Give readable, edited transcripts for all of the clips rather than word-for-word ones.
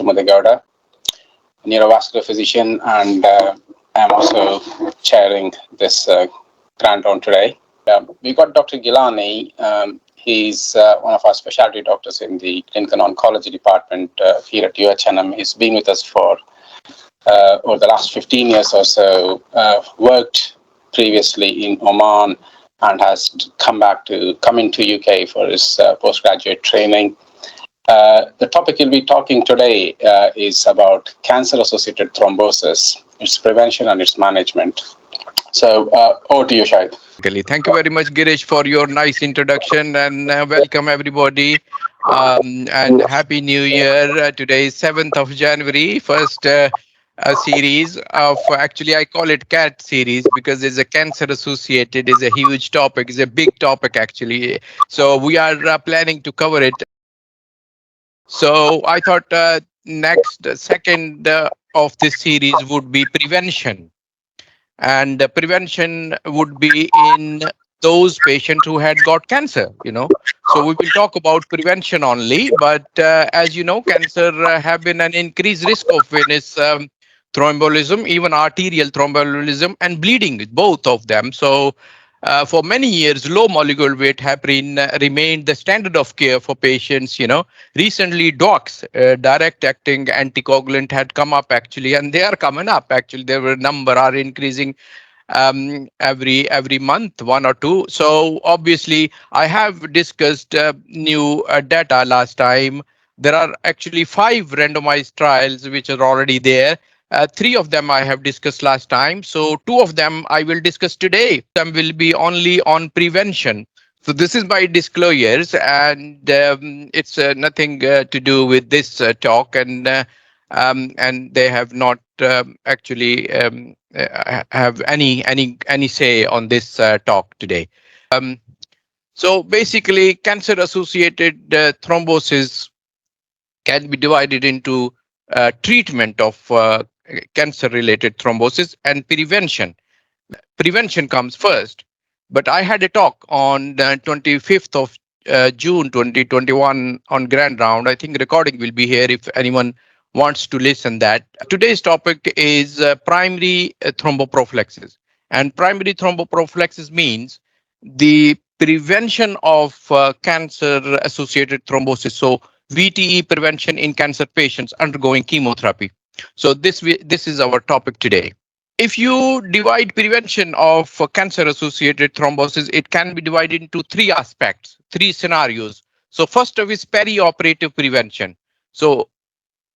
Mudigowda, neurovascular physician, and I'm also chairing this grand round today. We've got Dr. Gilani. He's one of our specialty doctors in the Clinical Oncology department here at UHNM. He's been with us for over the last 15 years or so, worked previously in Oman and has come into UK for his postgraduate training. The topic he'll be talking today is about cancer-associated thrombosis, its prevention and its management. So over to you, Shahid. Thank you very much, Girish, for your nice introduction, and welcome everybody. And Happy New Year. Today is 7th of January, first series of, actually I call it CAT series because it's a cancer associated, is a huge topic, is a big topic actually. So we are planning to cover it. So I thought second of this series would be prevention. And prevention would be in those patients who had got cancer, So we will talk about prevention only, but as you know, cancer have been an increased risk of venous thromboembolism, even arterial thromboembolism and bleeding, both of them. So for many years, low molecular weight heparin remained the standard of care for patients, Recently, DOACs, direct-acting anticoagulant, had come up actually, and they are coming up actually. Their number are increasing every month, one or two. So obviously, I have discussed new data last time. There are actually 5 randomized trials which are already there. 3 of them I have discussed last time. So 2 of them I will discuss today. Some will be only on prevention. So this is my disclosures, and it's nothing to do with this talk, and they have not actually have any say on this talk today. So basically, cancer-associated thrombosis can be divided into treatment of cancer-related thrombosis and prevention. Prevention comes first, but I had a talk on the 25th of June 2021 on Grand Round. I think recording will be here if anyone wants to listen that. Today's topic is primary thromboprophylaxis. And primary thromboprophylaxis means the prevention of cancer-associated thrombosis. So VTE prevention in cancer patients undergoing chemotherapy. So this is our topic today. If you divide prevention of cancer-associated thrombosis, it can be divided into 3 aspects, 3 scenarios. So first of is perioperative prevention. So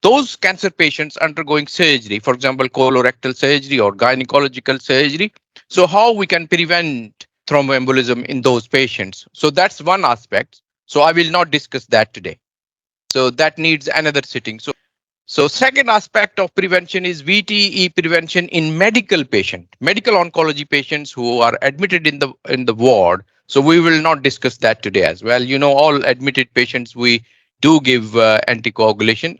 those cancer patients undergoing surgery, for example, colorectal surgery or gynecological surgery. So how we can prevent thromboembolism in those patients. So that's one aspect. So I will not discuss that today. So that needs another sitting. So second aspect of prevention is VTE prevention in medical oncology patients who are admitted in the ward. So we will not discuss that today as well. All admitted patients, we do give anticoagulation.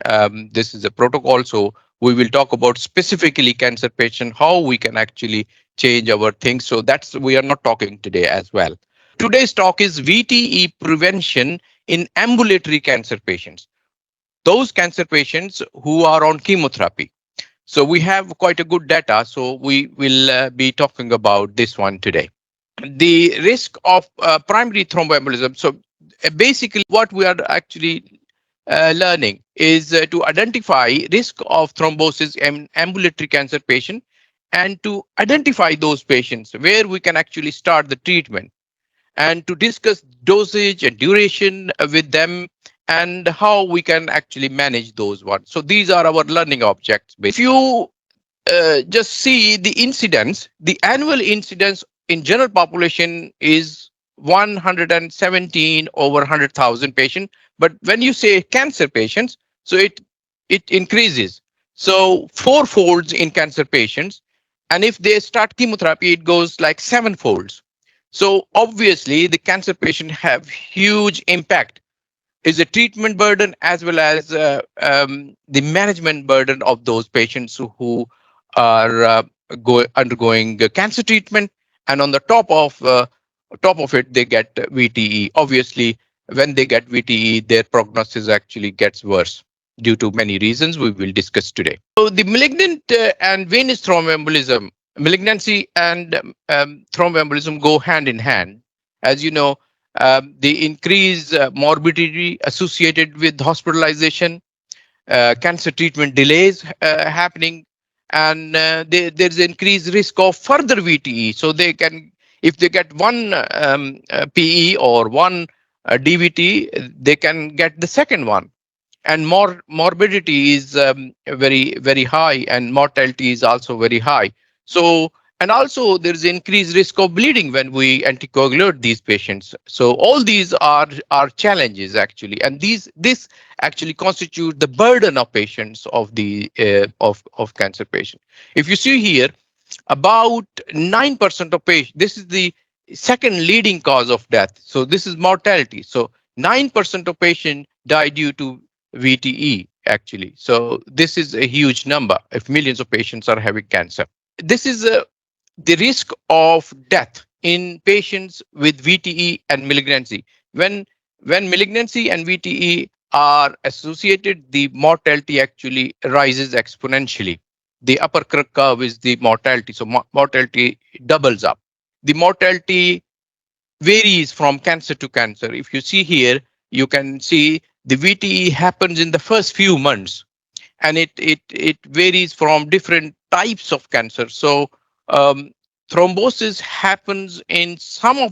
This is a protocol. So we will talk about specifically cancer patient, how we can actually change our things. So we are not talking today as well. Today's talk is VTE prevention in ambulatory cancer patients. Those cancer patients who are on chemotherapy. So we have quite a good data. So we will be talking about this one today. The risk of primary thromboembolism. So basically what we are actually learning is to identify risk of thrombosis in ambulatory cancer patient and to identify those patients where we can actually start the treatment and to discuss dosage and duration with them and how we can actually manage those ones. So these are our learning objects. If you just see the incidence, the annual incidence in general population is 117 over 100,000 patients. But when you say cancer patients, so it increases. So 4-folds in cancer patients. And if they start chemotherapy, it goes like 7-folds. So obviously the cancer patient have huge impact. Is a treatment burden as well as the management burden of those patients who are undergoing cancer treatment, and on the top of it they get VTE. Obviously, when they get VTE, their prognosis actually gets worse. due to many reasons we will discuss today. So the malignant and venous thromboembolism, malignancy and thromboembolism go hand in hand. As you know, the increased morbidity associated with hospitalization, cancer treatment delays happening, and there's increased risk of further VTE. So they can, if they get one PE or one DVT, they can get the second one. And more morbidity is very high, and mortality is also very high. So, and also there is increased risk of bleeding when we anticoagulate these patients. So all these are challenges actually, and this actually constitute the burden of patients of the of cancer patients. If you see here, about 9% of patients, this is the second leading cause of death. So this is mortality. So 9% of patients die due to VTE actually. So this is a huge number if millions of patients are having cancer. This is the risk of death in patients with VTE and malignancy. When malignancy and VTE are associated, the mortality actually rises exponentially. The upper curve is the mortality, so mortality doubles up. The mortality varies from cancer to cancer. If you see here, you can see the VTE happens in the first few months, and it varies from different types of cancer. So um, thrombosis happens in some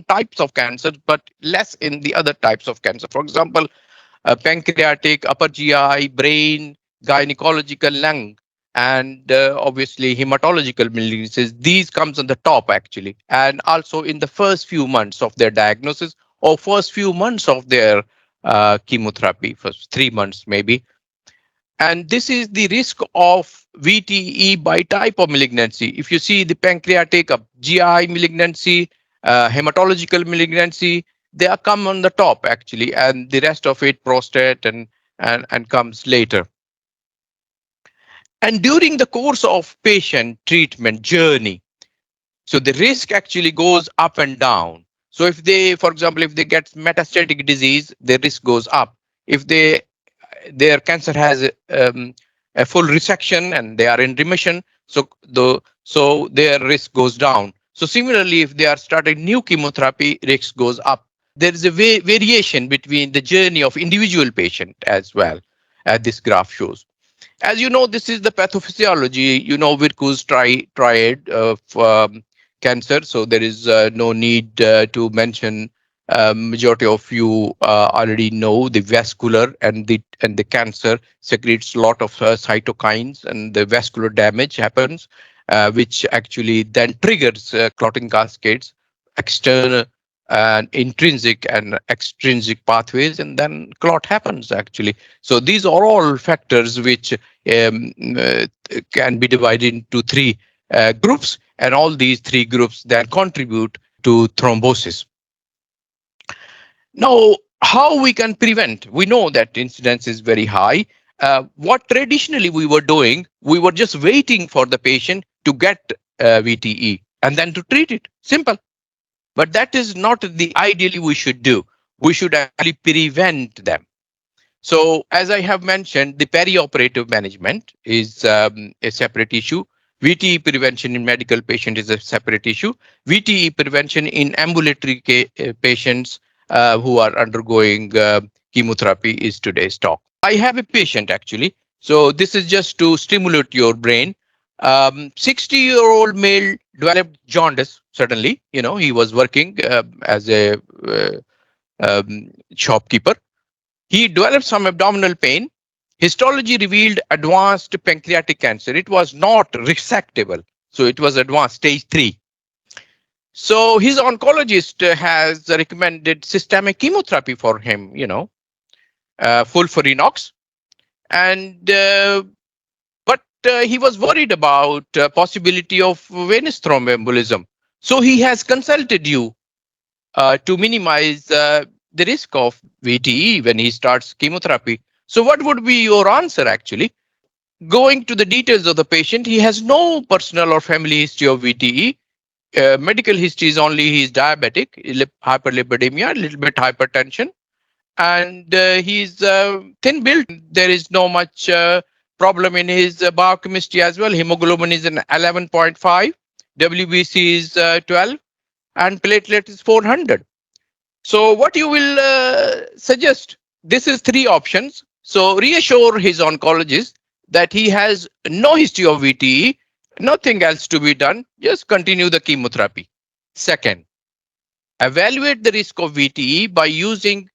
types of cancer, but less in the other types of cancer. For example, pancreatic, upper GI, brain, gynecological, lung, and obviously hematological malignancies. These comes on the top actually, and also in the first few months of their diagnosis or first few months of their chemotherapy, first 3 months maybe. And this is the risk of VTE by type of malignancy. If you see the pancreatic, GI malignancy, hematological malignancy, they are come on the top actually, and the rest of it, prostate and comes later. And during the course of patient treatment journey, so the risk actually goes up and down. So if they, for example, if they get metastatic disease, the risk goes up. If their cancer has a full resection and they are in remission, so their risk goes down. So similarly, if they are starting new chemotherapy, risk goes up. There is a variation between the journey of individual patient as well, as this graph shows. As you know, this is the pathophysiology, Virchow triad of cancer. So there is no need to mention. Majority of you already know the vascular and the cancer secretes a lot of cytokines, and the vascular damage happens, which actually then triggers clotting cascades, external and intrinsic and extrinsic pathways, and then clot happens actually. So these are all factors which can be divided into three groups, and all these three groups then contribute to thrombosis. Now, how we can prevent? We know that incidence is very high. What traditionally we were doing, we were just waiting for the patient to get VTE and then to treat it. Simple. But that is not the ideally we should do. We should actually prevent them. So, as I have mentioned, the perioperative management is a separate issue. VTE prevention in medical patient is a separate issue. VTE prevention in ambulatory patients who are undergoing chemotherapy is today's talk. I have a patient actually. So this is just to stimulate your brain. 60-year-old male developed jaundice suddenly. He was working as a shopkeeper. He developed some abdominal pain. Histology revealed advanced pancreatic cancer. It was not resectable. So it was advanced stage 3. So his oncologist has recommended systemic chemotherapy for him, FOLFIRINOX. And but he was worried about possibility of venous thromboembolism. So he has consulted you to minimize the risk of VTE when he starts chemotherapy. So what would be your answer actually? Going to the details of the patient, he has no personal or family history of VTE. Medical history is only he is diabetic, hyperlipidemia, a little bit hypertension, and he's thin built. There is no much problem in his biochemistry as well. Hemoglobin is an 11.5, WBC is 12, and platelet is 400. So what you will suggest? This is three options. So reassure his oncologist that he has no history of VTE, nothing else to be done. Just continue the chemotherapy. Second, evaluate the risk of VTE by using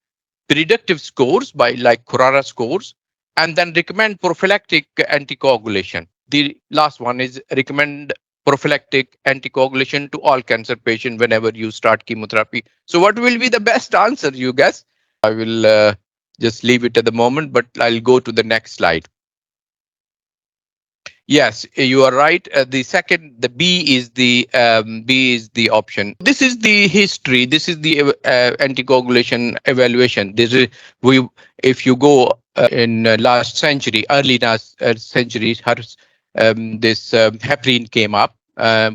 predictive scores by like Kurara scores, and then recommend prophylactic anticoagulation. The last one is recommend prophylactic anticoagulation to all cancer patients whenever you start chemotherapy. So what will be the best answer, you guess? I will just leave it at the moment, but I'll go to the next slide. Yes, you are right. The second, the B is the option. This is the history. This is the anticoagulation evaluation. This is we. If you go in last century, early last century, this heparin came up.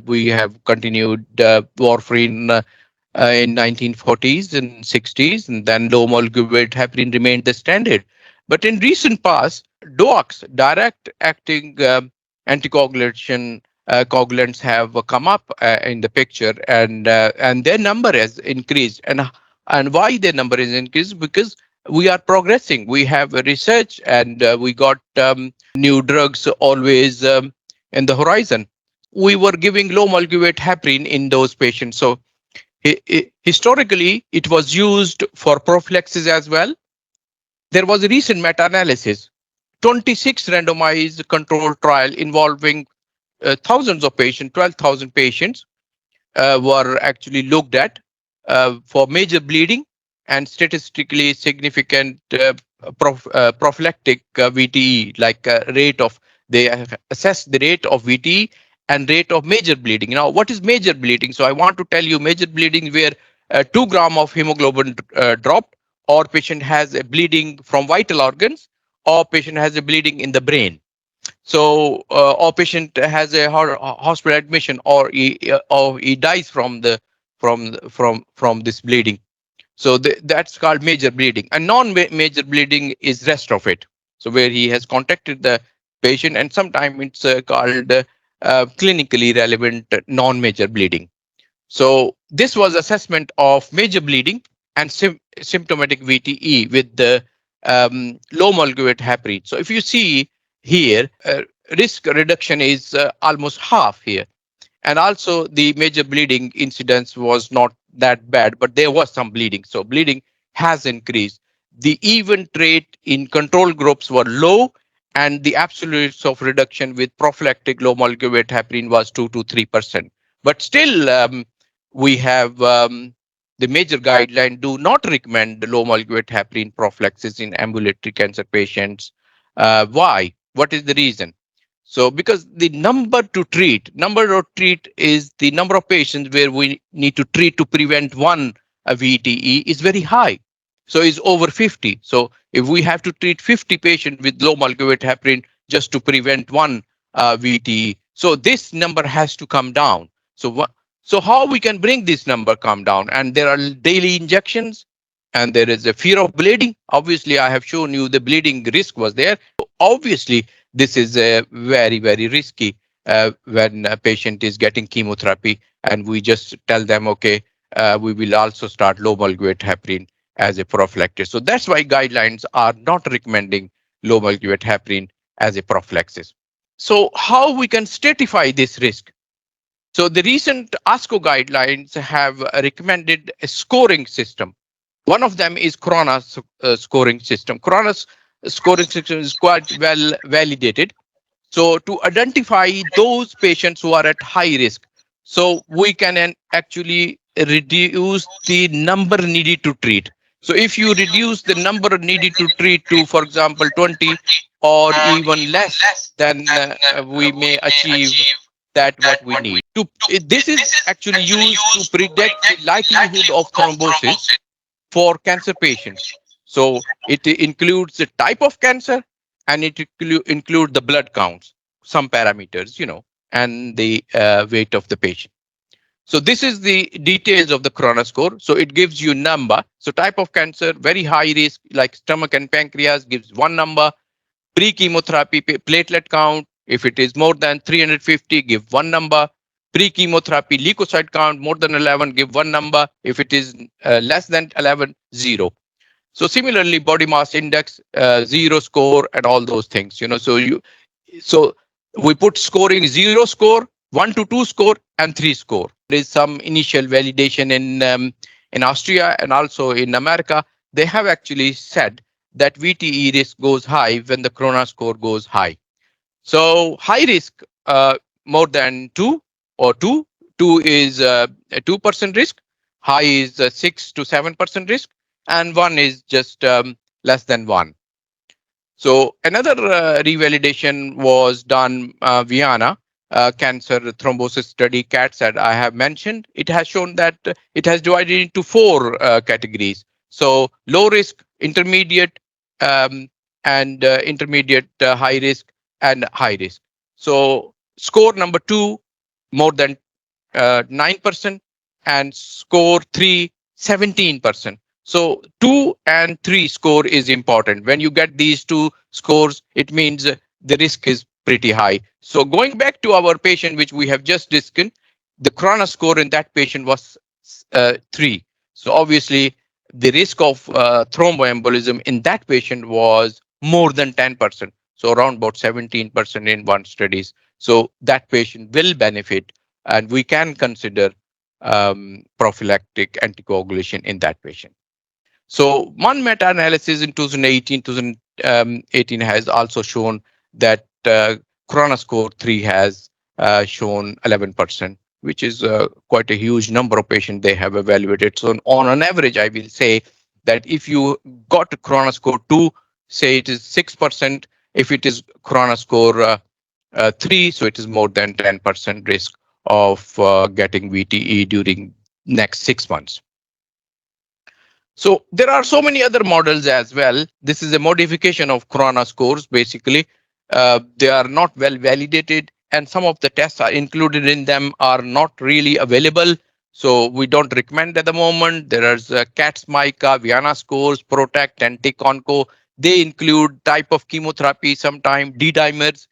We have continued warfarin in 1940s and 60s, and then low molecular weight heparin remained the standard. But in recent past, DOACs, direct acting anticoagulation coagulants have come up in the picture, and their number has increased. And why their number is increased? Because we are progressing. We have research, and we got new drugs always in the horizon. We were giving low molecular weight heparin in those patients. So historically, it was used for prophylaxis as well. There was a recent meta-analysis, 26 randomized controlled trial involving thousands of patients, 12,000 patients were actually looked at for major bleeding and statistically significant prophylactic VTE, like rate of, they assess the rate of VTE and rate of major bleeding. Now, what is major bleeding? So I want to tell you major bleeding where 2 gram of hemoglobin dropped, or patient has a bleeding from vital organs, or patient has a bleeding in the brain. So, or patient has a hospital admission, or he dies from the from this bleeding. So that's called major bleeding. And non-major bleeding is rest of it. So where he has contacted the patient, and sometimes it's called clinically relevant non-major bleeding. So this was assessment of major bleeding and symptomatic VTE with the low molecular weight heparin. So if you see here, risk reduction is almost half here. And also the major bleeding incidence was not that bad, but there was some bleeding. So bleeding has increased. The event rate in control groups were low, and the absolute of reduction with prophylactic low molecular weight heparin was 2 to 3%. But still, we have the major guideline do not recommend low molecular weight heparin prophylaxis in ambulatory cancer patients. Why? What is the reason? So because the number to treat is the number of patients where we need to treat to prevent one VTE is very high. So it's over 50. So if we have to treat 50 patients with low molecular weight heparin just to prevent one VTE, so this number has to come down. So how we can bring this number come down? And there are daily injections, and there is a fear of bleeding. Obviously, I have shown you the bleeding risk was there. Obviously, this is very, very risky when a patient is getting chemotherapy, and we just tell them, okay, we will also start low molecular weight heparin as a prophylactic. So that's why guidelines are not recommending low molecular weight heparin as a prophylaxis. So how we can stratify this risk? So the recent ASCO guidelines have recommended a scoring system. One of them is Corona's scoring system. Corona's scoring system is quite well validated. So to identify those patients who are at high risk, so we can actually reduce the number needed to treat. So if you reduce the number needed to treat to, for example, 20 or even less, then we may achieve that what we need. This is actually used to predict the likelihood of thrombosis for cancer patients. So it includes the type of cancer, and it include the blood counts, some parameters, and the weight of the patient. So this is the details of the corona score. So it gives you number. So type of cancer, very high risk, like stomach and pancreas, gives one number. Pre-chemotherapy platelet count, if it is more than 350, give one number. Pre-chemotherapy leukocyte count, more than 11, give one number. If it is less than 11, zero. So similarly, body mass index, zero score, and all those things. So we put scoring zero score, 1 to 2 score, and 3 score. There is some initial validation in Austria and also in America. They have actually said that VTE risk goes high when the corona score goes high. So high risk, more than two is a 2% risk. High is 6 to 7% risk, and one is just less than one. So another revalidation was done Vienna cancer thrombosis study CAT said I have mentioned. It has shown that it has divided into four categories. So low risk, intermediate, um, and intermediate high risk and high risk. So score number two, more than 9%, and score 3, 17%. So 2 and 3 score is important. When you get these two scores, it means the risk is pretty high. So going back to our patient, which we have just discussed, the corona score in that patient was 3. So obviously, the risk of thromboembolism in that patient was more than 10%. So around about 17% in one studies. So that patient will benefit, and we can consider prophylactic anticoagulation in that patient. So one meta-analysis in 2018 has also shown that corona score 3 has shown 11%, which is quite a huge number of patients they have evaluated. So on an average, I will say that if you got a corona score 2, say it is 6%. If it is corona score 3, so it is more than 10% risk of getting VTE during next 6 months. So there are so many other models as well. This is a modification of corona scores. Basically, they are not well validated, and some of the tests are included in them are not really available. So we don't recommend at the moment. There is CATS, MICA, Vienna scores, PROTECT, and TIC-ONCO. They include type of chemotherapy, sometimes D-dimers,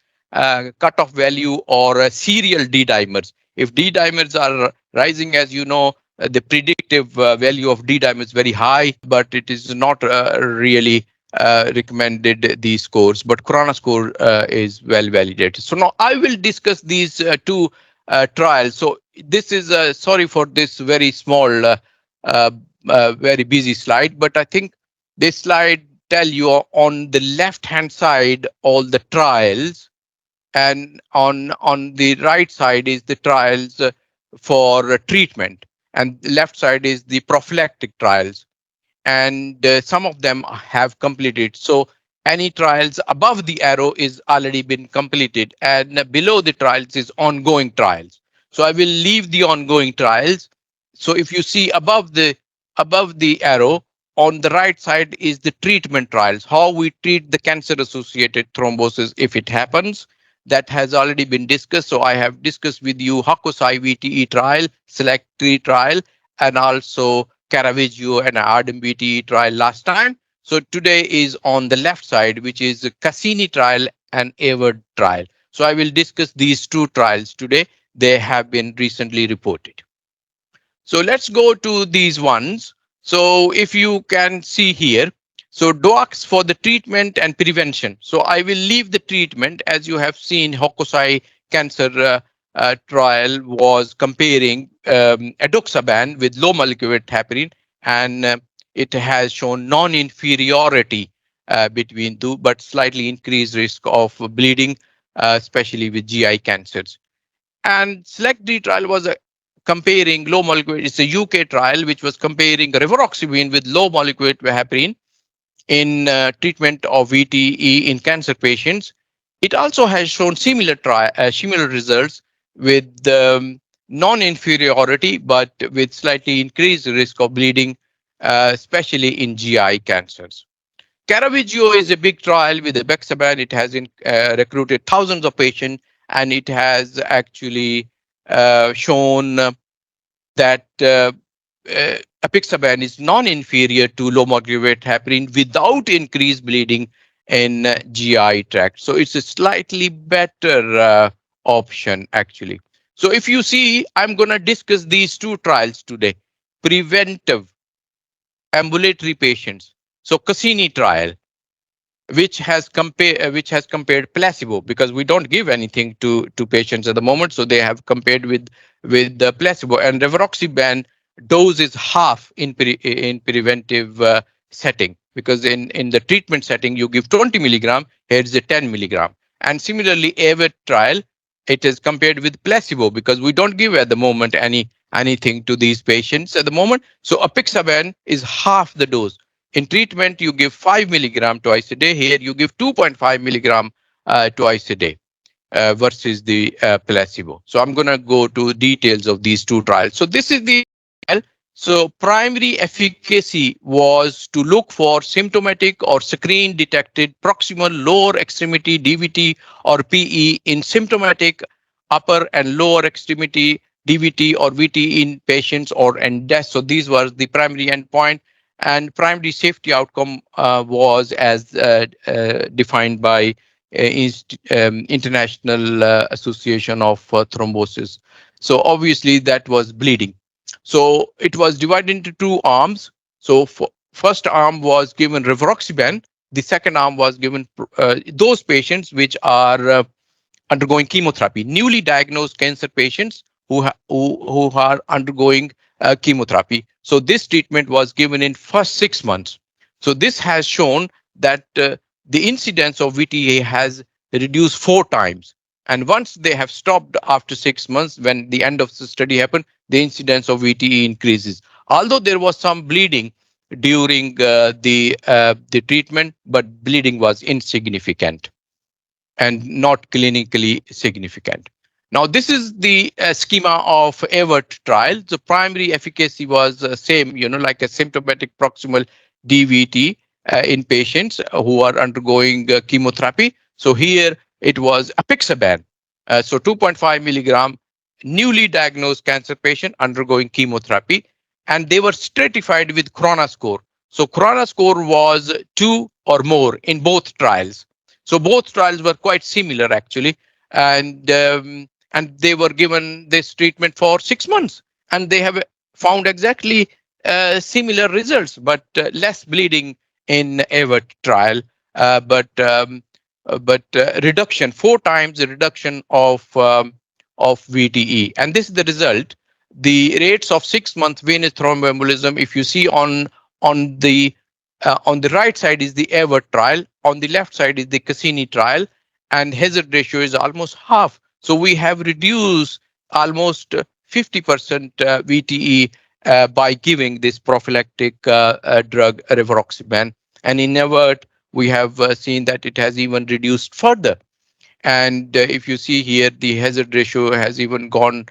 cutoff value, or serial D-dimers. If D-dimers are rising, as you know, the predictive value of D-dimer is very high, but it is not really recommended these scores. But corona score is well validated. So now I will discuss these two trials. So this is sorry for this very small, very busy slide, but I think this slide tell you on the left hand side all the trials, and on the right side is the trials for treatment, and the left side is the prophylactic trials, and some of them have completed. So any trials above the arrow is already been completed, and below the trials is ongoing trials. So I will leave the ongoing trials. So if you see above the arrow, on the right side is the treatment trials, how we treat the cancer associated thrombosis if it happens. That has already been discussed. So I have discussed with you Hakusai VTE trial, Select 3 trial, and also Caravaggio and Ardem VTE trial last time. So today is on the left side, which is Cassini trial and Award trial. So I will discuss these two trials today. They have been recently reported. So let's go to these ones. So if you can see here, so DOACs for the treatment and prevention. So I will leave the treatment. As you have seen, Hokusai cancer trial was comparing edoxaban with low molecular weight heparin, and it has shown non-inferiority between two, but slightly increased risk of bleeding, especially with GI cancers. And Select D trial was comparing low molecular. It's a UK trial which was comparing rivaroxaban with low molecular heparin in treatment of VTE in cancer patients. It also has shown similar results with non-inferiority, but with slightly increased risk of bleeding, especially in GI cancers. Caravaggio is a big trial with Bexaban. It has recruited thousands of patients, and it has actually shown that apixaban is non-inferior to low molecular weight heparin without increased bleeding in GI tract. So it's a slightly better option actually. So if you see, I'm going to discuss these two trials today. Preventive ambulatory patients. So Cassini trial, which has compared placebo, because we don't give anything to patients at the moment, so they have compared with the placebo, and rivaroxaban dose is half in preventive setting, because in the treatment setting you give 20 milligram, here is a 10 milligram. And similarly, AVET trial, it is compared with placebo, because we don't give at the moment anything to these patients at the moment, so apixaban is half the dose. In treatment, you give 5 milligram twice a day. Here, you give 2.5 milligram twice a day versus the placebo. So I'm going to go to details of these two trials. So this is the trial. So primary efficacy was to look for symptomatic or screen detected proximal lower extremity DVT or PE in symptomatic upper and lower extremity DVT or VT in patients or in death. So these were the primary endpoint, and primary safety outcome was as defined by International Association of Thrombosis. So obviously that was bleeding. So it was divided into two arms. So first arm was given rivaroxaban. The second arm was given those patients which are undergoing chemotherapy, newly diagnosed cancer patients who are undergoing chemotherapy. So this treatment was given in first 6 months. So this has shown that the incidence of VTA has reduced 4 times. And once they have stopped after 6 months, when the end of the study happened, the incidence of VTE increases. Although there was some bleeding during the treatment, but bleeding was insignificant and not clinically significant. Now, this is the schema of AVERT trial. The primary efficacy was same, like a symptomatic proximal DVT in patients who are undergoing chemotherapy. So here it was apixaban. So 2.5 milligram newly diagnosed cancer patient undergoing chemotherapy, and they were stratified with Corona score. So Corona score was 2 or more in both trials. So both trials were quite similar actually, and they were given this treatment for 6 months, and they have found exactly similar results, but less bleeding in AVERT trial, but reduction 4 times the reduction of VTE, and this is the result. The rates of 6 month venous thromboembolism, if you see on the right side is the AVERT trial, on the left side is the Cassini trial, and hazard ratio is almost half. So we have reduced almost 50% VTE by giving this prophylactic drug rivaroxaban. And in AVERT, we have seen that it has even reduced further. And if you see here, the hazard ratio has even gone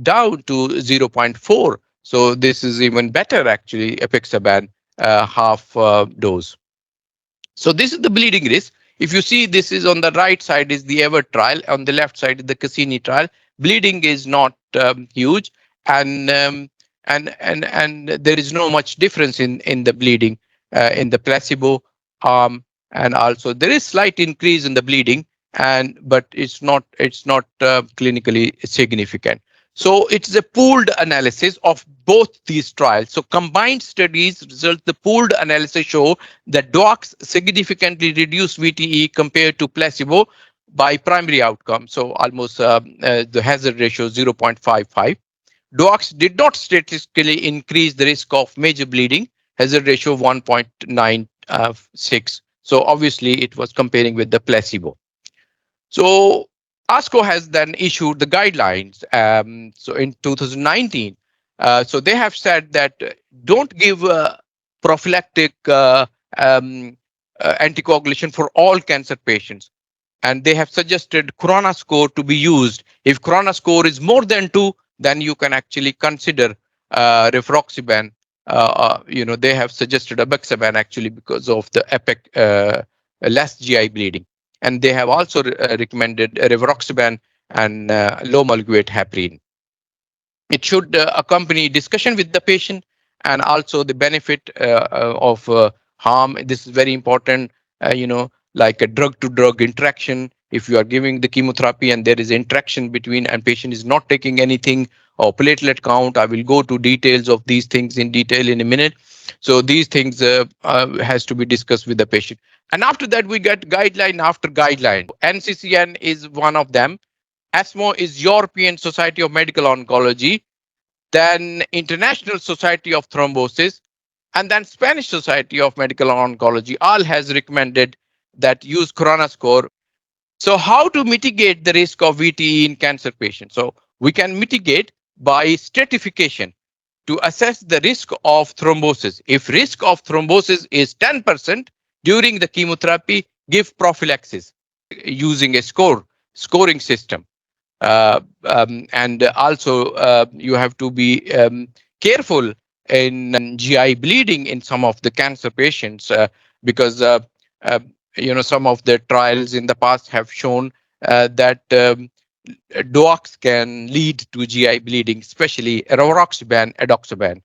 down to zero point 0.4. So this is even better, actually, apixaban half dose. So this is the bleeding risk. If you see, this is on the right side is the AVERT trial, on the left side is the Cassini trial. Bleeding is not huge, and and there is no much difference in the bleeding in the placebo arm, and also there is slight increase in the bleeding, and but it's not clinically significant. So it's a pooled analysis of both these trials. So combined studies result, the pooled analysis show that docs significantly reduce VTE compared to placebo by primary outcome. So almost the hazard ratio 0.55. Docs did not statistically increase the risk of major bleeding, hazard ratio 1.96. So obviously it was comparing with the placebo. So ASCO has then issued the guidelines. So in 2019, so they have said that don't give prophylactic anticoagulation for all cancer patients. And they have suggested Corona score to be used. If Corona score is more than 2, then you can actually consider rivaroxaban. They have suggested apixaban actually because of the less GI bleeding. And they have also recommended rivaroxaban and low molecular weight heparin. It should accompany discussion with the patient and also the benefit of harm. This is very important, like a drug to drug interaction. If you are giving the chemotherapy and there is interaction between and patient is not taking anything, or platelet count, I will go to details of these things in detail in a minute. So these things has to be discussed with the patient. And after that, we get guideline after guideline. NCCN is one of them. ESMO is European Society of Medical Oncology, then International Society of Thrombosis, and then Spanish Society of Medical Oncology all has recommended that use corona score. So how to mitigate the risk of VTE in cancer patients? So we can mitigate by stratification to assess the risk of thrombosis. If risk of thrombosis is 10% during the chemotherapy, give prophylaxis using a scoring system. And also you have to be careful in GI bleeding in some of the cancer patients, because uh, some of the trials in the past have shown that DOACs can lead to GI bleeding, especially rivaroxaban, edoxaban.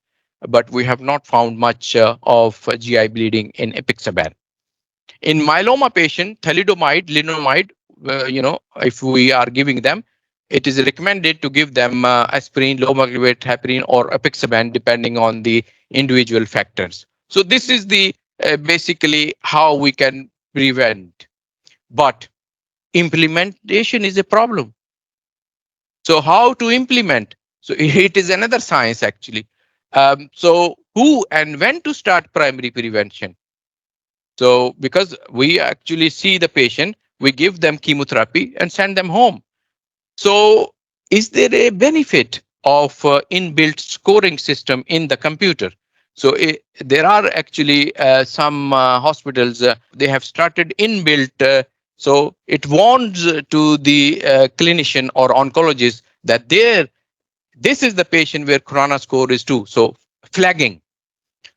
But we have not found much of GI bleeding in apixaban. In myeloma patient, thalidomide, lenalidomide, if we are giving them, it is recommended to give them aspirin, low molecular weight heparin, or apixaban, depending on the individual factors. So this is the basically how we can prevent. But implementation is a problem. So how to implement? So it is another science actually. So who and when to start primary prevention? So because we actually see the patient, we give them chemotherapy and send them home. So is there a benefit of inbuilt scoring system in the computer? So there are actually some hospitals, they have started inbuilt. So it warns to the clinician or oncologist that this is the patient where corona score is 2. So flagging.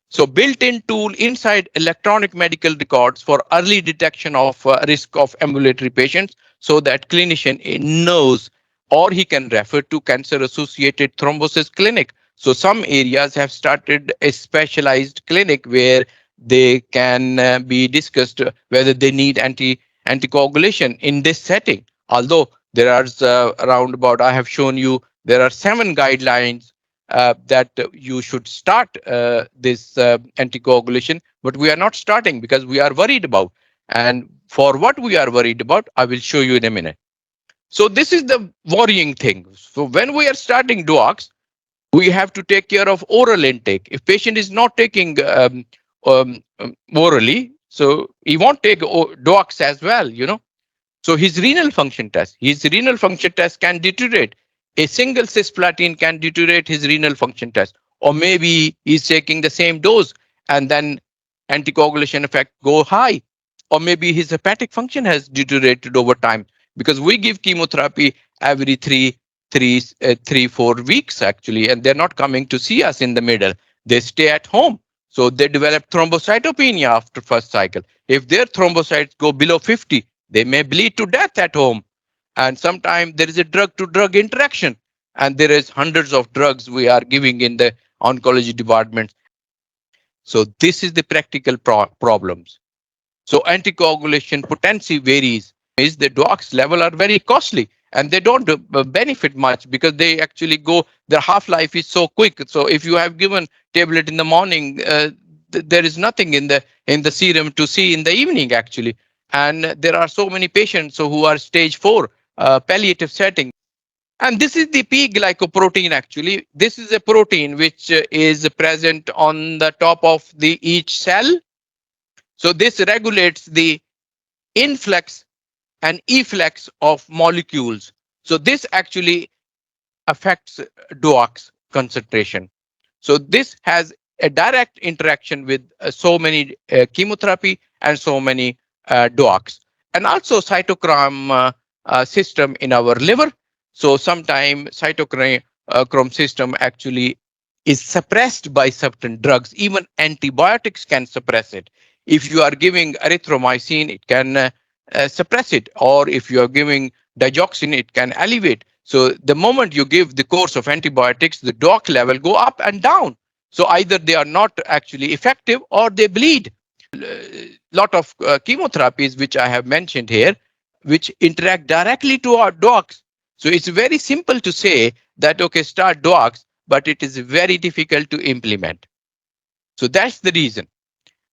So built-in tool inside electronic medical records for early detection of risk of ambulatory patients, so that clinician knows, or he can refer to Cancer Associated Thrombosis clinic. So some areas have started a specialized clinic where they can be discussed whether they need anticoagulation in this setting. Although there are around about, I have shown you, there are 7 guidelines that you should start this anticoagulation, but we are not starting because we are worried about. And for what we are worried about, I will show you in a minute. So this is the worrying thing. So when we are starting DOACs, we have to take care of oral intake. If patient is not taking orally, so he won't take DOACs as well. So his renal function test can deteriorate. A single cisplatin can deteriorate his renal function test. Or maybe he's taking the same dose and then anticoagulation effect go high. Or maybe his hepatic function has deteriorated over time, because we give chemotherapy every 4 weeks actually, and they're not coming to see us in the middle. They stay at home. So they develop thrombocytopenia after first cycle. If their thrombocytes go below 50, they may bleed to death at home. And sometimes there is a drug to drug interaction, and there is hundreds of drugs we are giving in the oncology department. So this is the practical problems. So anticoagulation potency varies. Is the DOACs level are very costly, and they don't benefit much because they actually go, their half-life is so quick. So if you have given tablet in the morning, there is nothing in the serum to see in the evening actually. And there are so many patients who are stage 4 palliative setting. And this is the P glycoprotein actually. This is a protein which is present on the top of the each cell. So this regulates the influx and efflux of molecules. So this actually affects DOACs concentration. So this has a direct interaction with so many chemotherapy and so many DOACs. And also cytochrome system in our liver. So sometimes cytochrome system actually is suppressed by certain drugs. Even antibiotics can suppress it. If you are giving erythromycin, it can suppress it. Or if you are giving digoxin, it can elevate. So the moment you give the course of antibiotics, the DOAC level go up and down. So either they are not actually effective or they bleed. Lot of chemotherapies which I have mentioned here, which interact directly to our DOACs. So it's very simple to say that okay, start DOACs, but it is very difficult to implement. So that's the reason.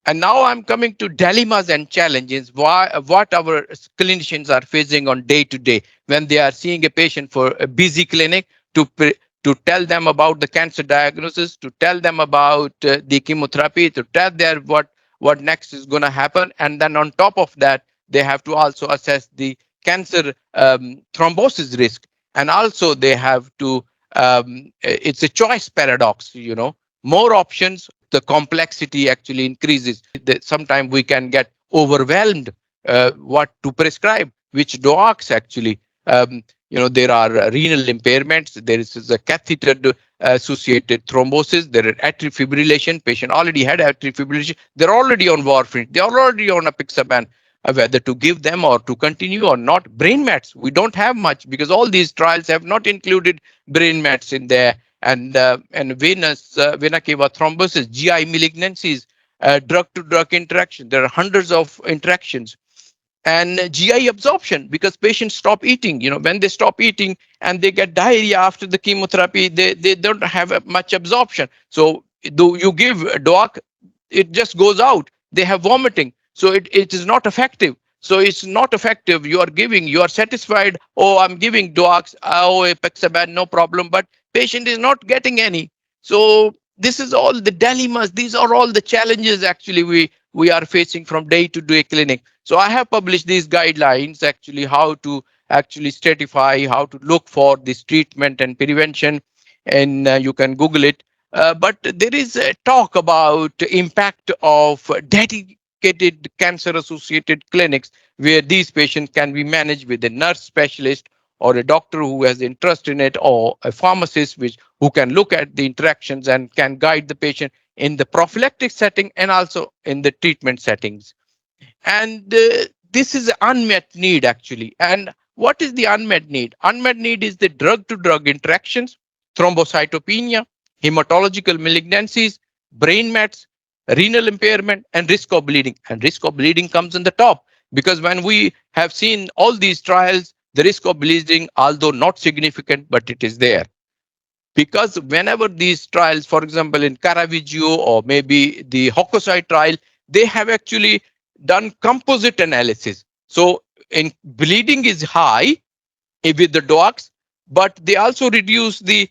And now I'm coming to dilemmas and challenges, what our clinicians are facing on day to day when they are seeing a patient for a busy clinic to tell them about the cancer diagnosis, to tell them about the chemotherapy, to tell them what next is going to happen. And then on top of that, they have to also assess the cancer thrombosis risk. And also they have to, it's a choice paradox, more options, the complexity actually increases. Sometimes we can get overwhelmed what to prescribe, which docs actually. There are renal impairments. There is a catheter associated thrombosis. There are atrial fibrillation. Patient already had atrial fibrillation. They're already on warfarin. They're already on apixaban. Whether to give them or to continue or not. Brain mets, we don't have much because all these trials have not included brain mets in there. And venous vena cava thrombosis, GI malignancies, drug to drug interaction. There are hundreds of interactions. And GI absorption, because patients stop eating. When they stop eating and they get diarrhea after the chemotherapy, they don't have much absorption. So do you give a DOAC, it just goes out. They have vomiting. So it is not effective. So it's not effective. You are satisfied. Oh, I'm giving DOACs. Oh, apixaban, no problem. But patient is not getting any. So this is all the dilemmas. These are all the challenges actually we are facing from day to day clinic. So I have published these guidelines actually how to actually stratify, how to look for this treatment and prevention, and you can Google it. But there is a talk about impact of dedicated cancer-associated clinics where these patients can be managed with a nurse specialist or a doctor who has interest in it, or a pharmacist who can look at the interactions and can guide the patient in the prophylactic setting and also in the treatment settings. And this is an unmet need actually. And what is the unmet need? Unmet need is the drug to drug interactions, thrombocytopenia, hematological malignancies, brain mets, renal impairment, and risk of bleeding. And risk of bleeding comes in the top because when we have seen all these trials, the risk of bleeding, although not significant, but it is there. Because whenever these trials, for example, in Caravaggio or maybe the Hokusai trial, they have actually done composite analysis. So in bleeding is high with the dogs, but they also reduce the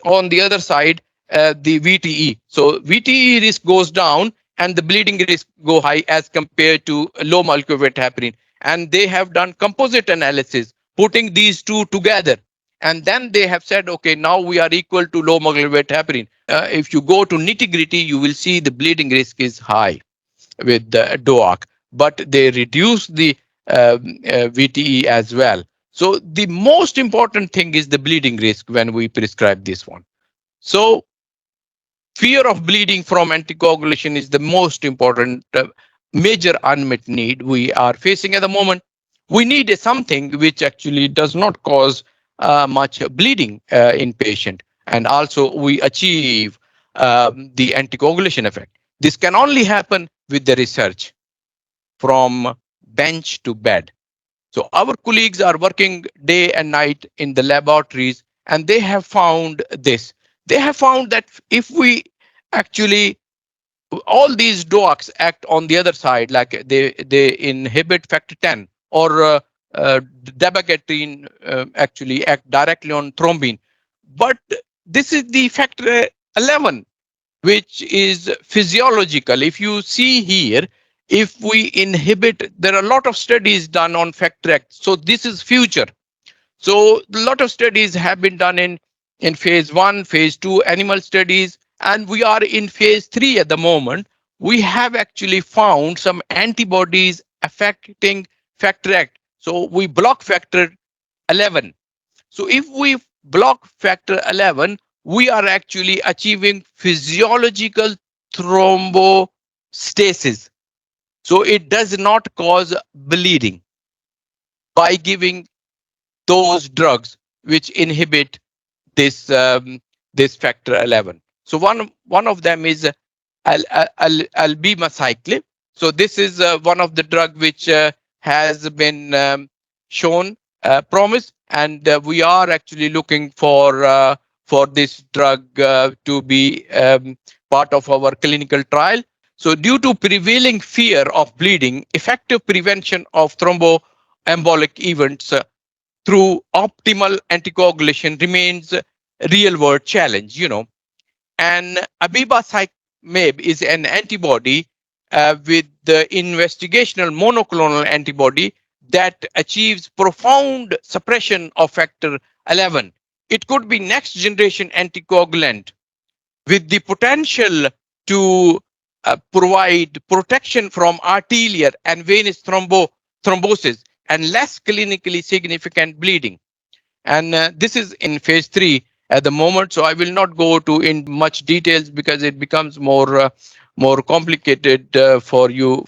on the other side the VTE. So VTE risk goes down and the bleeding risk go high as compared to low molecular weight heparin. And they have done composite analysis, putting these two together. And then they have said, okay, now we are equal to low molecular weight heparin. If you go to nitty gritty, you will see the bleeding risk is high with the DOAC, but they reduce the VTE as well. So the most important thing is the bleeding risk when we prescribe this one. So fear of bleeding from anticoagulation is the most important major unmet need we are facing at the moment. We need something which actually does not cause much bleeding in patient, and also we achieve the anticoagulation effect. This can only happen with the research from bench to bed. So our colleagues are working day and night in the laboratories, and they have found this. They have found that if we actually, all these DOACs act on the other side, like they inhibit factor 10, or dabagatine actually act directly on thrombin. But this is the factor 11, which is physiological. If you see here, if we inhibit, there are a lot of studies done on factor X. So this is future. So a lot of studies have been done in phase 1, phase 2 animal studies, and we are in phase 3 at the moment. We have actually found some antibodies affecting factor X. So we block factor 11. So if we block factor 11, we are actually achieving physiological thrombostasis. So it does not cause bleeding by giving those drugs. which inhibit this factor 11. So one of them is albemacycline. So this is one of the drug which has been shown promise, and we are actually looking for this drug to be part of our clinical trial. So due to prevailing fear of bleeding, effective prevention of thromboembolic events through optimal anticoagulation remains a real world challenge, and abibacimab is an antibody with the investigational monoclonal antibody that achieves profound suppression of factor 11. It could be next generation anticoagulant with the potential to provide protection from arterial and venous thrombosis and less clinically significant bleeding. And this is in phase 3 at the moment, so I will not go to in much details because it becomes more complicated for you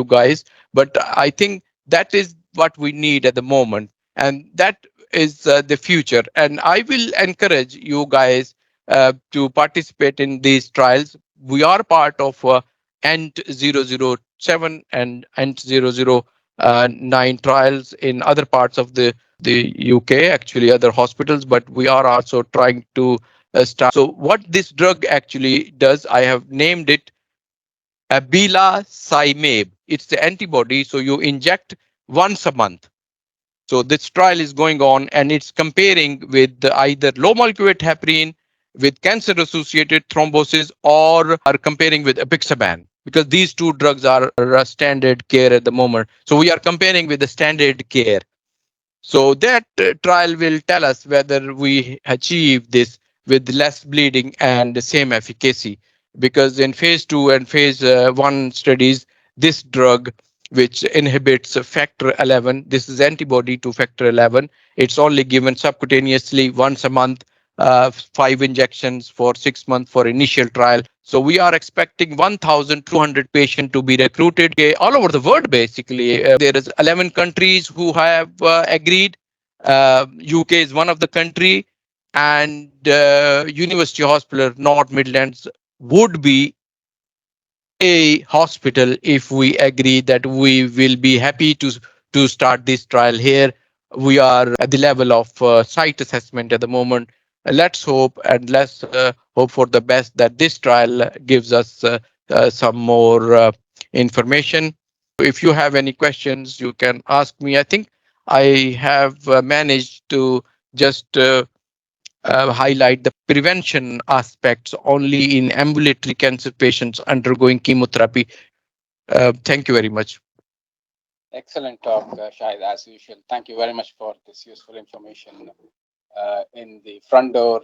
guys. But I think that is what we need at the moment, and that is the future. And I will encourage you guys to participate in these trials. We are part of ANT007 and ANT009 trials in other parts of the UK, actually other hospitals, but we are also trying to start. So what this drug actually does, I have named it abilacimab. It's the antibody, so you inject once a month. So this trial is going on, and it's comparing with either low molecular weight heparin with cancer associated thrombosis, or are comparing with apixaban, because these two drugs are standard care at the moment. So we are comparing with the standard care. So that trial will tell us whether we achieve this with less bleeding and the same efficacy. Because in phase 2 and phase 1 studies, this drug, which inhibits factor 11, this is antibody to factor 11, it's only given subcutaneously once a month, 5 injections for 6 months for initial trial. So we are expecting 1,200 patients to be recruited all over the world. Basically, there is 11 countries who have agreed. UK is one of the country, and University Hospital North Midlands would be a hospital if we agree that we will be happy to start this trial here. We are at the level of site assessment at the moment. Let's hope, and let's hope for the best that this trial gives us some more information. If you have any questions, you can ask me. I think I have managed to just highlight the prevention aspects only in ambulatory cancer patients undergoing chemotherapy. Thank you very much. Excellent talk, Shahid, as usual. Thank you very much for this useful information. In the front door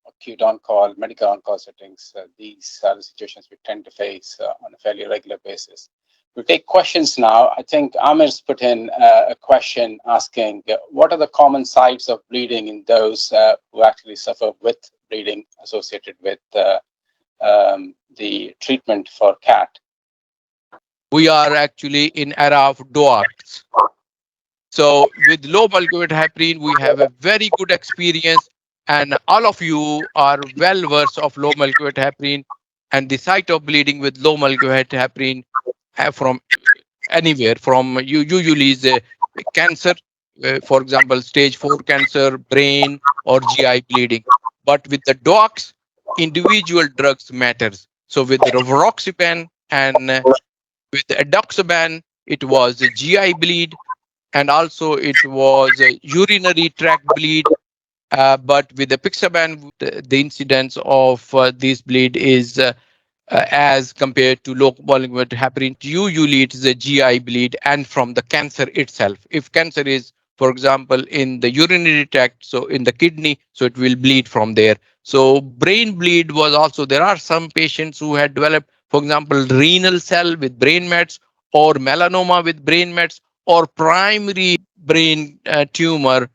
acute on-call, medical on-call settings, these are the situations we tend to face on a fairly regular basis. We'll take questions now. I think Amir's put in a question asking, what are the common sites of bleeding in those who actually suffer with bleeding associated with the treatment for CAT? We are actually in era of DOACs. So with low molecular heparin, we have a very good experience, and all of you are well versed of low molecular heparin and the site of bleeding with low molecular heparin from anywhere from you usually is a cancer, for example, stage 4 cancer, brain or GI bleeding. But with the docs, individual drugs matters. So with the rivaroxaban and with the edoxaban, it was a GI bleed, and also it was a urinary tract bleed. But with the pixaban, the incidence of this bleed is as compared to low molecular heparin. Usually it is a GI bleed and from the cancer itself. If cancer is, for example, in the urinary tract, so in the kidney, so it will bleed from there. So brain bleed was also, there are some patients who had developed, for example, renal cell with brain mets, or melanoma with brain mets, or primary brain tumor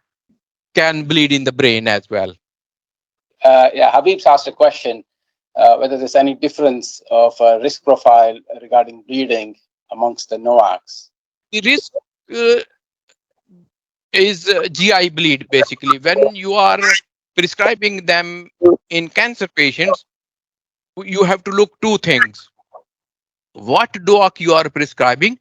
can bleed in the brain as well. Yeah, Habib's asked a question whether there's any difference of risk profile regarding bleeding amongst the NOACs. The risk, uh, is GI bleed. Basically, when you are prescribing them in cancer patients, you have to look two things: what drug you are prescribing,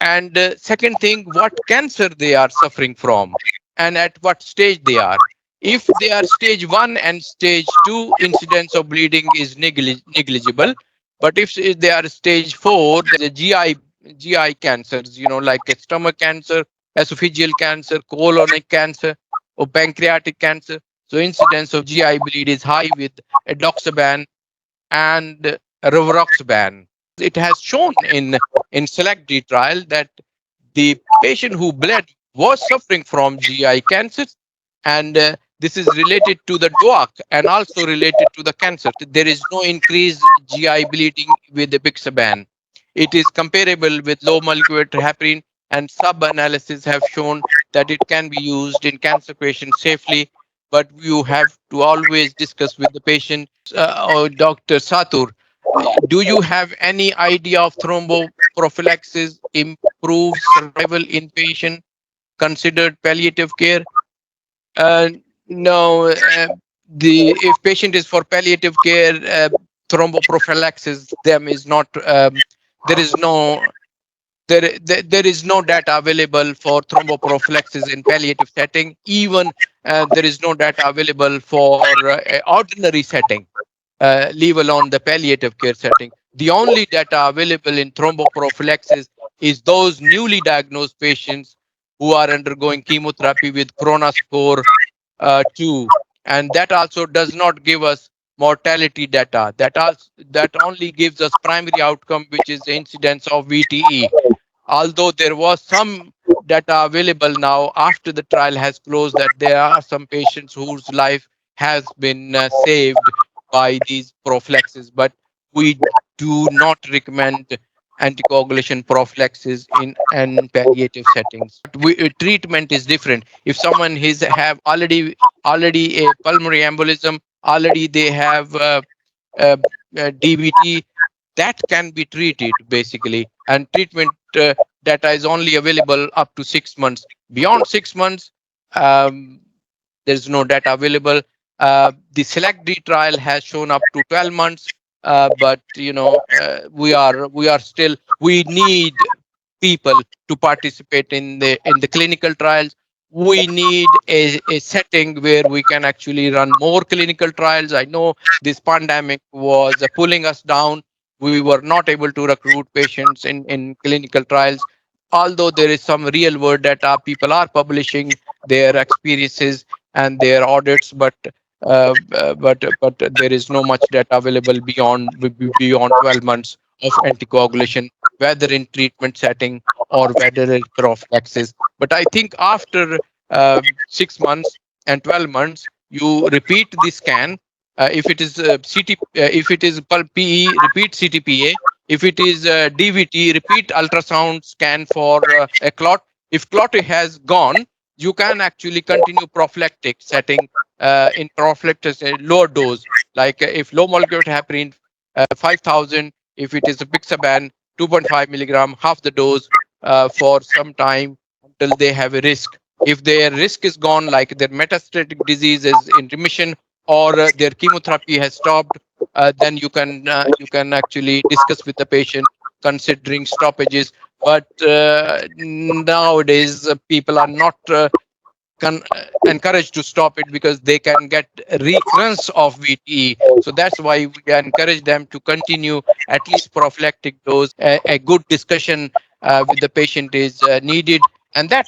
and second thing, what cancer they are suffering from, and at what stage they are. If they are stage 1 and stage 2, incidence of bleeding is negligible. But if they are stage 4, there is a GI cancers, like a stomach cancer, esophageal cancer, colonic cancer, or pancreatic cancer. So incidence of GI bleed is high with edoxaban and rivaroxaban. It has shown in select D trial that the patient who bled was suffering from GI cancers, and this is related to the DOAC and also related to the cancer. There is no increased GI bleeding with the bixaban. It is comparable with low molecular heparin, and sub-analysis have shown that it can be used in cancer patients safely, but you have to always discuss with the patient. Or Dr. Satur, do you have any idea of thromboprophylaxis improves survival in patient considered palliative care? Uh, no, the if patient is for palliative care, thromboprophylaxis them is not. There is no there is no data available for thromboprophylaxis in palliative setting. Even there is no data available for ordinary setting, leave alone the palliative care setting. The only data available in thromboprophylaxis is those newly diagnosed patients who are undergoing chemotherapy with Corona score 2, and that also does not give us mortality data. That only gives us primary outcome, which is the incidence of VTE. Although there was some data available now after the trial has closed, that there are some patients whose life has been saved by these prophylaxis, but we do not recommend anticoagulation prophylaxis in and palliative settings. Treatment is different. If someone is have already a pulmonary embolism, already they have DVT, that can be treated basically, and treatment data is only available up to 6 months. Beyond 6 months, um, there's no data available. The select D trial has shown up to 12 months, but we are still, we need people to participate in the clinical trials. We need a setting where we can actually run more clinical trials. I know this pandemic was pulling us down. We were not able to recruit patients in clinical trials. Although there is some real world data, people are publishing their experiences and their audits, but there is no much data available beyond 12 months of anticoagulation, whether in treatment setting or whether in prophylaxis. But I think after 6 months and 12 months, you repeat the scan. If it is if it is PE, repeat CTPA. If it is DVT, repeat ultrasound scan for a clot. If clot has gone, you can actually continue prophylactic setting, in prophylaxis lower dose, like if low molecular heparin 5,000, if it is a pixaban 2.5 milligram, half the dose for some time until they have a risk. If their risk is gone, like their metastatic disease is in remission, or their chemotherapy has stopped, then you can actually discuss with the patient considering stoppages. But nowadays, people are not encouraged to stop it because they can get recurrence of VTE. So that's why we encourage them to continue at least prophylactic dose. A good discussion with the patient is needed, and that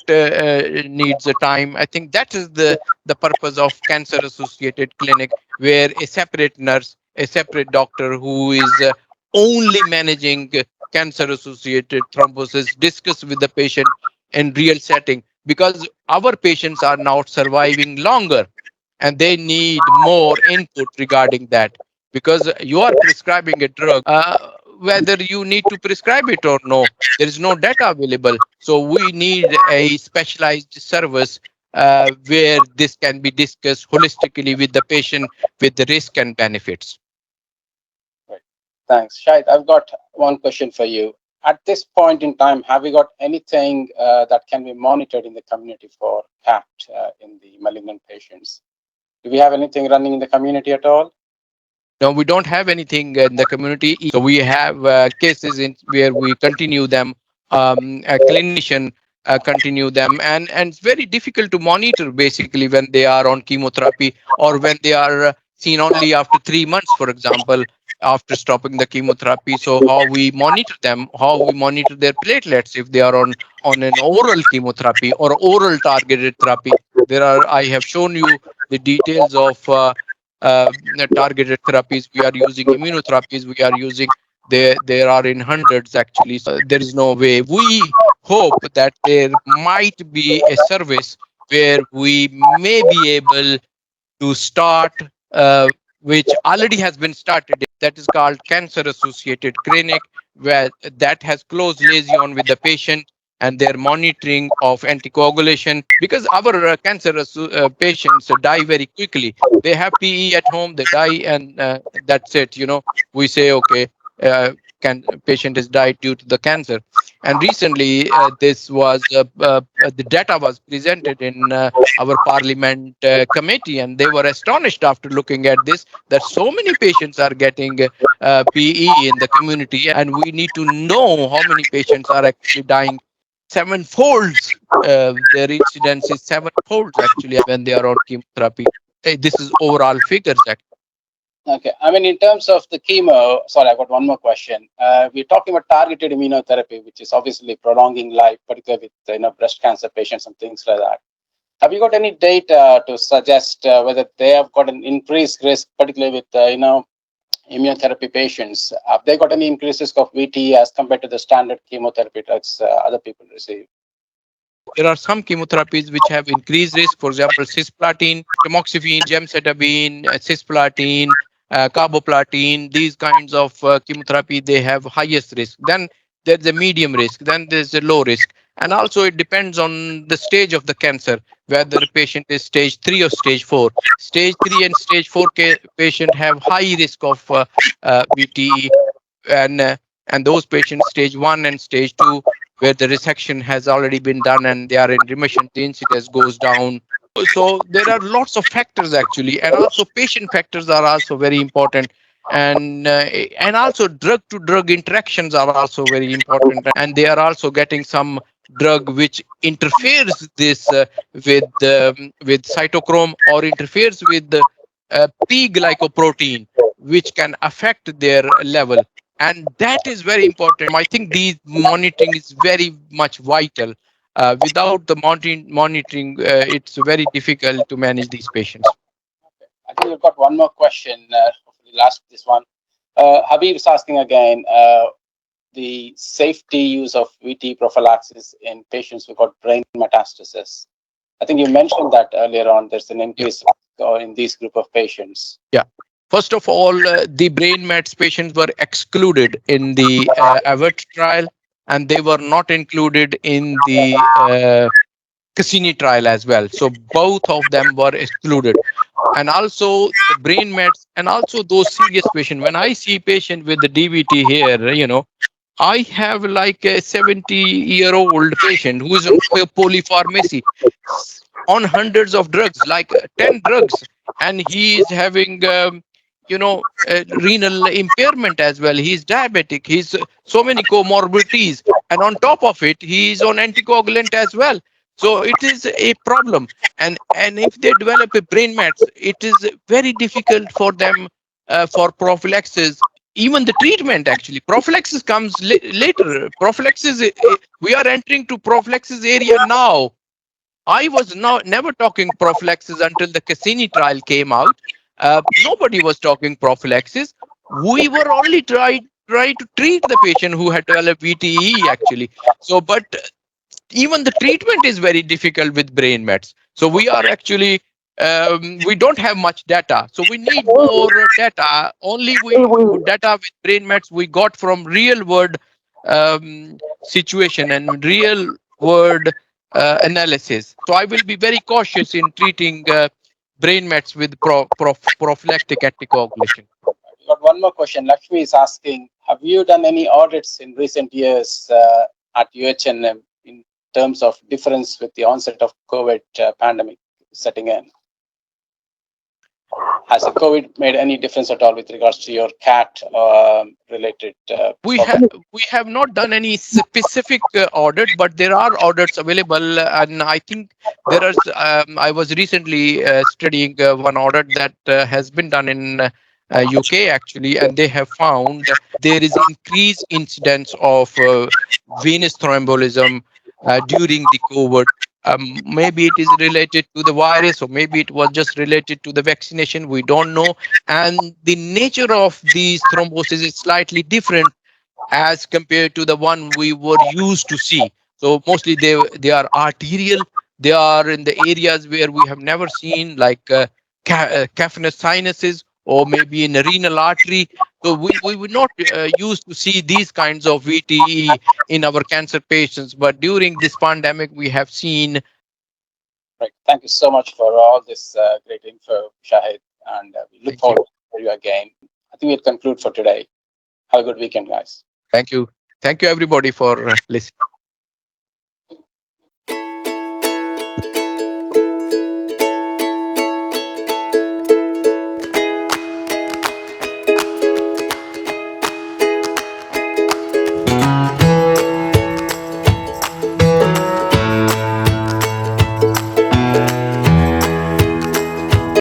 needs a time. I think that is the purpose of cancer associated clinic, where a separate nurse, a separate doctor who is only managing cancer associated thrombosis discuss with the patient in real setting, because our patients are now surviving longer and they need more input regarding that, because you are prescribing a drug, whether you need to prescribe it or no, there is no data available. So we need a specialized service where this can be discussed holistically with the patient, with the risk and benefits. Right. Thanks. Shahid, I've got one question for you. At this point in time, have we got anything that can be monitored in the community for CAT in the malignant patients? Do we have anything running in the community at all? No, we don't have anything in the community. So we have cases in where we continue them, a clinician continue them, and it's very difficult to monitor basically when they are on chemotherapy or when they are seen only after 3 months, for example, after stopping the chemotherapy. So how we monitor them, how we monitor their platelets if they are on an oral chemotherapy or oral targeted therapy. There are I have shown you the details of. Targeted therapies we are using, immunotherapies we are using. There are in hundreds actually. There is no way. We hope that there might be a service where we may be able to start, which already has been started. That is called Cancer Associated Clinic, where that has close liaison with the patient and their monitoring of anticoagulation. Because our patients die very quickly. They have PE at home, they die, and that's it. We say, okay, can patient has died due to the cancer. And recently, the data was presented in our parliament committee, and they were astonished after looking at this that so many patients are getting PE in the community, and we need to know how many patients are actually dying sevenfolds. Their incidence is sevenfolds actually when they are on chemotherapy. This is overall figures. Okay, I mean, in terms of the chemo, sorry, I got one more question. We're talking about targeted immunotherapy, which is obviously prolonging life, particularly with breast cancer patients and things like that. Have you got any data to suggest whether they have got an increased risk, particularly with immunotherapy patients? Have they got any increased risk of VTE as compared to the standard chemotherapy drugs other people receive? There are some chemotherapies which have increased risk. For example, cisplatin, tamoxifen, gemcitabine, cisplatin, carboplatin. These kinds of chemotherapy, they have highest risk. Then there's a medium risk. Then there's a low risk. And also it depends on the stage of the cancer, whether the patient is stage 3 or stage 4. Stage 3 and stage 4 patient have high risk of VTE, and those patients stage 1 and stage 2, where the resection has already been done and they are in remission, the incidence goes down. So there are lots of factors actually, and also patient factors are also very important, and also drug to drug interactions are also very important, and they are also getting some drug which interferes this with cytochrome or interferes with the P glycoprotein, which can affect their level, and that is very important. I think these monitoring is very much vital. Without the monitoring, it's very difficult to manage these patients. I think we've got one more question. Hopefully, last this one. Habib is asking again the safety use of Vte prophylaxis in patients who got brain metastasis. I think you mentioned that earlier on. There's an increase in this group of patients. Yeah. First of all, the brain mets patients were excluded in the AVERT trial, and they were not included in the Cassini trial as well. So both of them were excluded. And also the brain mets and also those serious patients. When I see patient with the DVT here, I have like a 70-year-old patient who is on polypharmacy on hundreds of drugs, like 10 drugs, and he is having renal impairment as well. He's diabetic, he's so many comorbidities, and on top of it he is on anticoagulant as well. So it is a problem, and if they develop a brain mets, it is very difficult for them for prophylaxis. Even the treatment, actually prophylaxis comes later. Prophylaxis, we are entering to prophylaxis area now. I was never talking prophylaxis until the Cassini trial came out. Nobody was talking prophylaxis. We were only try to treat the patient who had developed VTE actually. So, but even the treatment is very difficult with brain mets. So we are actually we don't have much data. So we need more data. Only we data with brain mets we got from real world situation and real world analysis. So I will be very cautious in treating brain mets with prophylactic anticoagulation. We got got one more question. Lakshmi is asking, have you done any audits in recent years at UHNM in terms of difference with the onset of COVID pandemic setting in? Has the COVID made any difference at all with regards to your CAT related we problem? have we have not done any specific audit, but there are audits available, and I think there are. I was recently studying one audit that has been done in UK actually, and they have found there is increased incidence of venous thromboembolism during the COVID. Maybe it is related to the virus, or maybe it was just related to the vaccination. We don't know, and the nature of these thrombosis is slightly different as compared to the one we were used to see. So mostly they are arterial. They are in the areas where we have never seen, like cavernous sinuses, or maybe in the renal artery. So we were not used to see these kinds of VTE in our cancer patients. But during this pandemic, we have seen. Right. Thank you so much for all this great info, Shahid, and we look Thank you. forward to you again. I think we'll conclude for today. Have a good weekend, guys. Thank you. Thank you, everybody, for listening.